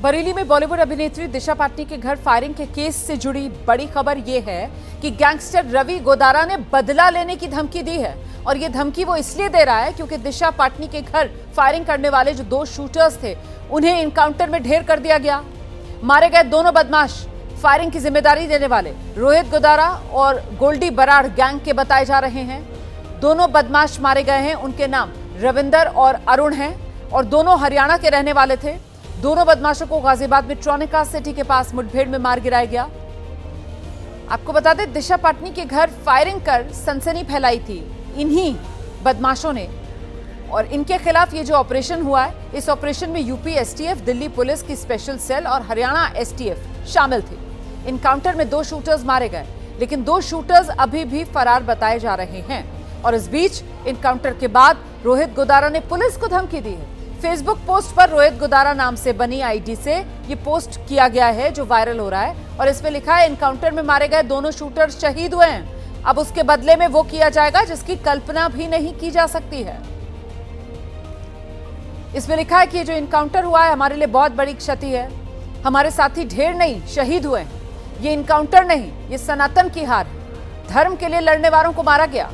बरेली में बॉलीवुड अभिनेत्री दिशा पाटनी के घर फायरिंग के केस से जुड़ी बड़ी खबर यह है कि गैंगस्टर रवि गोदारा ने बदला लेने की धमकी दी है। और यह धमकी वो इसलिए दे रहा है क्योंकि दिशा पाटनी के घर फायरिंग करने वाले जो दो शूटर्स थे उन्हें इनकाउंटर में ढेर कर दिया गया। मारे गए दोनों बदमाश फायरिंग की जिम्मेदारी देने वाले रोहित गोदारा और गोल्डी बराड़ गैंग के बताए जा रहे हैं। दोनों बदमाश मारे गए हैं, उनके नाम रविंदर और अरुण हैं और दोनों हरियाणा के रहने वाले थे। दोनों बदमाशों को गाजियाबाद में ट्रॉनिका सिटी के पास मुठभेड़ में मार गिराया गया। आपको बता दें, दिशा पाटनी के घर फायरिंग कर सनसनी फैलाई थी इन्हीं बदमाशों ने। और इनके खिलाफ ये जो ऑपरेशन हुआ है, इस ऑपरेशन में यूपी एसटीएफ, दिल्ली पुलिस की स्पेशल सेल और हरियाणा एसटीएफ शामिल थे। इनकाउंटर में 2 शूटर्स मारे गए, लेकिन 2 शूटर्स अभी भी फरार बताए जा रहे हैं। और इस बीच इनकाउंटर के बाद रोहित गोदारा ने पुलिस को धमकी दी है। फेसबुक पोस्ट पर रोहित गोदारा नाम से बनी आईडी से ये पोस्ट किया गया है जो वायरल हो रहा है। और इसमें लिखा है, इनकाउंटर में मारे गए दोनों शूटर शहीद हुए हैं। अब उसके बदले में वो किया जाएगा जिसकी कल्पना भी नहीं की जा सकती है। इसमें लिखा है कि ये जो इनकाउंटर हुआ है हमारे लिए बहुत बड़ी क्षति है। हमारे साथी ढेर नहीं शहीद हुए हैं। ये इनकाउंटर नहीं, ये सनातन की हार है। धर्म के लिए लड़ने वालों को मारा गया।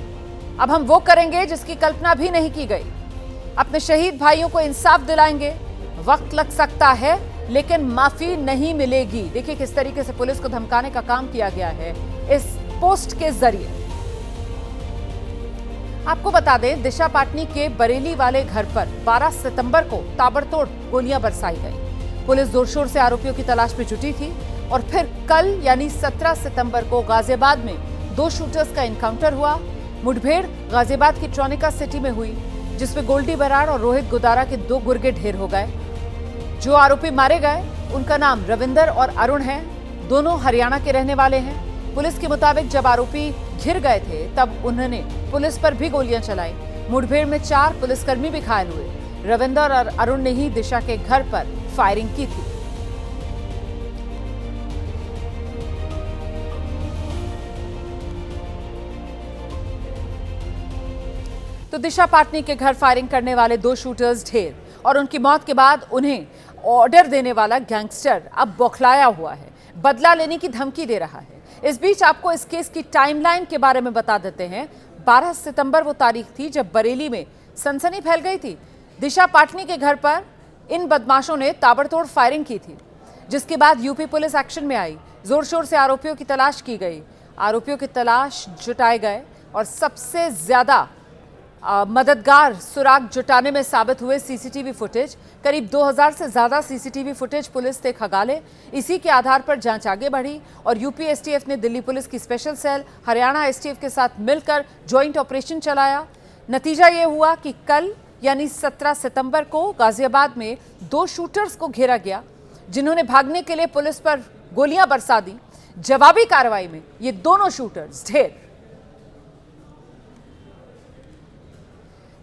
अब हम वो करेंगे जिसकी कल्पना भी नहीं की गई। अपने शहीद भाइयों को इंसाफ दिलाएंगे। वक्त लग सकता है लेकिन माफी नहीं मिलेगी। देखिए किस तरीके से पुलिस को धमकाने का काम किया गया है इस पोस्ट के जरिए। आपको बता दें, दिशा पाटनी के बरेली वाले घर पर 12 सितंबर को ताबड़तोड़ गोलियां बरसाई गई। पुलिस जोर शोर से आरोपियों की तलाश में जुटी थी। और फिर कल यानी 17 सितंबर को गाजियाबाद में 2 शूटर्स का एनकाउंटर हुआ। मुठभेड़ गाजियाबाद की ट्रॉनिका सिटी में हुई, जिसमें गोल्डी बराड़ और रोहित गोदारा के 2 गुर्गे ढेर हो गए। जो आरोपी मारे गए उनका नाम रविंदर और अरुण है। दोनों हरियाणा के रहने वाले हैं। पुलिस के मुताबिक जब आरोपी घिर गए थे तब उन्होंने पुलिस पर भी गोलियां चलाई। मुठभेड़ में 4 पुलिसकर्मी भी घायल हुए। रविंदर और अरुण ने ही दिशा के घर पर फायरिंग की थी। तो दिशा पाटनी के घर फायरिंग करने वाले 2 शूटर्स ढेर और उनकी मौत के बाद उन्हें ऑर्डर देने वाला गैंगस्टर अब बौखलाया हुआ है, बदला लेने की धमकी दे रहा है। इस बीच आपको इस केस की टाइमलाइन के बारे में बता देते हैं। 12 सितंबर वो तारीख थी जब बरेली में सनसनी फैल गई थी। दिशा पाटनी के घर पर इन बदमाशों ने ताबड़तोड़ फायरिंग की थी, जिसके बाद यूपी पुलिस एक्शन में आई। जोर शोर से आरोपियों की तलाश की गई। आरोपियों की तलाश जुटाए गए और सबसे ज्यादा मददगार सुराग जुटाने में साबित हुए सीसीटीवी फुटेज। करीब 2000 से ज्यादा सीसीटीवी फुटेज पुलिस ने खंगाले। इसी के आधार पर जांच आगे बढ़ी और यूपी एसटीएफ ने दिल्ली पुलिस की स्पेशल सेल, हरियाणा एसटीएफ के साथ मिलकर ज्वाइंट ऑपरेशन चलाया। नतीजा ये हुआ कि कल यानी 17 सितंबर को गाजियाबाद में 2 शूटर्स को घेरा गया, जिन्होंने भागने के लिए पुलिस पर गोलियां बरसा दी। जवाबी कार्रवाई में ये दोनों शूटर्स ढेर।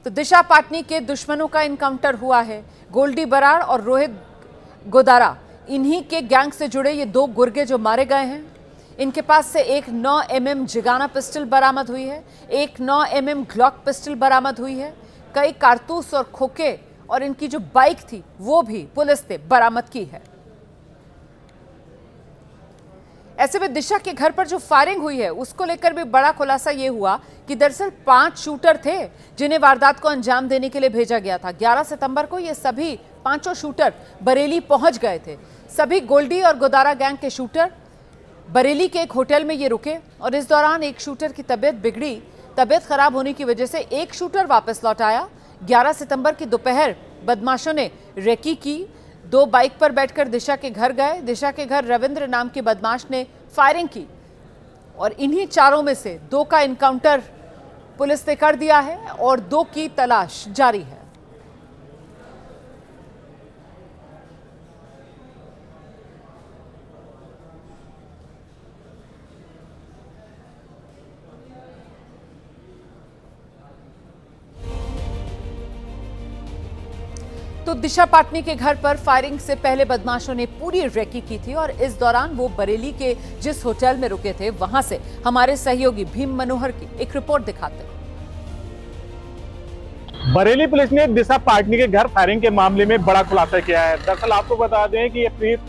तो दिशा पाटनी के दुश्मनों का इनकाउंटर हुआ है। गोल्डी बराड़ और रोहित गोदारा, इन्हीं के गैंग से जुड़े ये 2 गुर्गे जो मारे गए हैं। इनके पास से एक 9 mm जिगाना पिस्टल बरामद हुई है, एक 9 mm ग्लॉक पिस्टल बरामद हुई है। कई कारतूस और खोखे और इनकी जो बाइक थी वो भी पुलिस ने बरामद की है। ऐसे में दिशा के घर पर जो फायरिंग हुई है उसको लेकर भी बड़ा खुलासा ये हुआ कि दरअसल 5 शूटर थे जिन्हें वारदात को अंजाम देने के लिए भेजा गया था। 11 सितंबर को ये सभी 5 शूटर बरेली पहुंच गए थे। सभी गोल्डी और गोदारा गैंग के शूटर बरेली के एक होटल में ये रुके और इस दौरान एक शूटर की तबीयत बिगड़ी। तबीयत खराब होने की वजह से एक शूटर वापस लौट आया। 11 सितंबर की दोपहर बदमाशों ने रेकी की। 2 बाइक पर बैठकर दिशा के घर गए। दिशा के घर रविंद्र नाम के बदमाश ने फायरिंग की और इन्हीं 4 में से 2 का इनकाउंटर पुलिस ने कर दिया है और 2 की तलाश जारी है। तो दिशा पाटनी के घर पर फायरिंग से पहले बदमाशों ने पूरी रेकी की थी और इस दौरान वो बरेली के जिस होटल में रुके थे वहां से हमारे सहयोगी भीम मनोहर की एक रिपोर्ट दिखाते हैं। बरेली पुलिस ने दिशा पाटनी के घर फायरिंग के मामले में बड़ा खुलासा किया है। दरअसल आपको बता दें कि ये प्रीत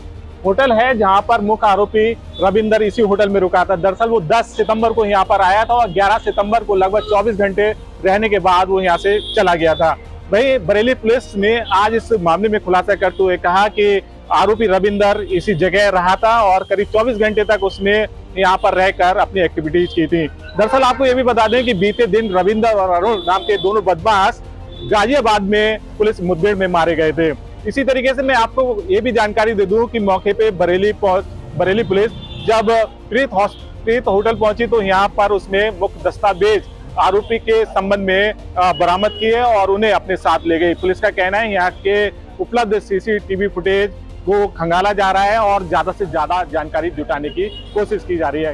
होटल है जहां पर मुख्य आरोपी रविंदर इसी होटल में रुका था। दरअसल वो 10 सितंबर को यहां पर आया था और 11 सितंबर को लगभग 24 घंटे रहने के बाद वो यहां से चला गया था। वहीं बरेली पुलिस ने आज इस मामले में खुलासा करते हुए कहा कि आरोपी रविंदर इसी जगह रहा था और करीब 24 घंटे तक उसने यहाँ पर रहकर अपनी एक्टिविटीज की थी। दरअसल आपको ये भी बता दें कि बीते दिन रविंदर और अरुण नाम के दोनों बदमाश गाजियाबाद में पुलिस मुठभेड़ में मारे गए थे। इसी तरीके से मैं आपको ये भी जानकारी दे दूं कि मौके पे बरेली पुलिस जब प्रीत होटल पहुंची तो यहाँ पर उसने मुख्य दस्तावेज आरोपी के संबंध में बरामद किए और उन्हें अपने साथ ले गई। पुलिस का कहना है यहाँ के उपलब्ध सीसीटीवी फुटेज को खंगाला जा रहा है और ज्यादा से ज्यादा जानकारी जुटाने की कोशिश की जा रही है।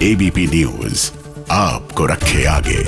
एबीपी न्यूज आपको रखे आगे।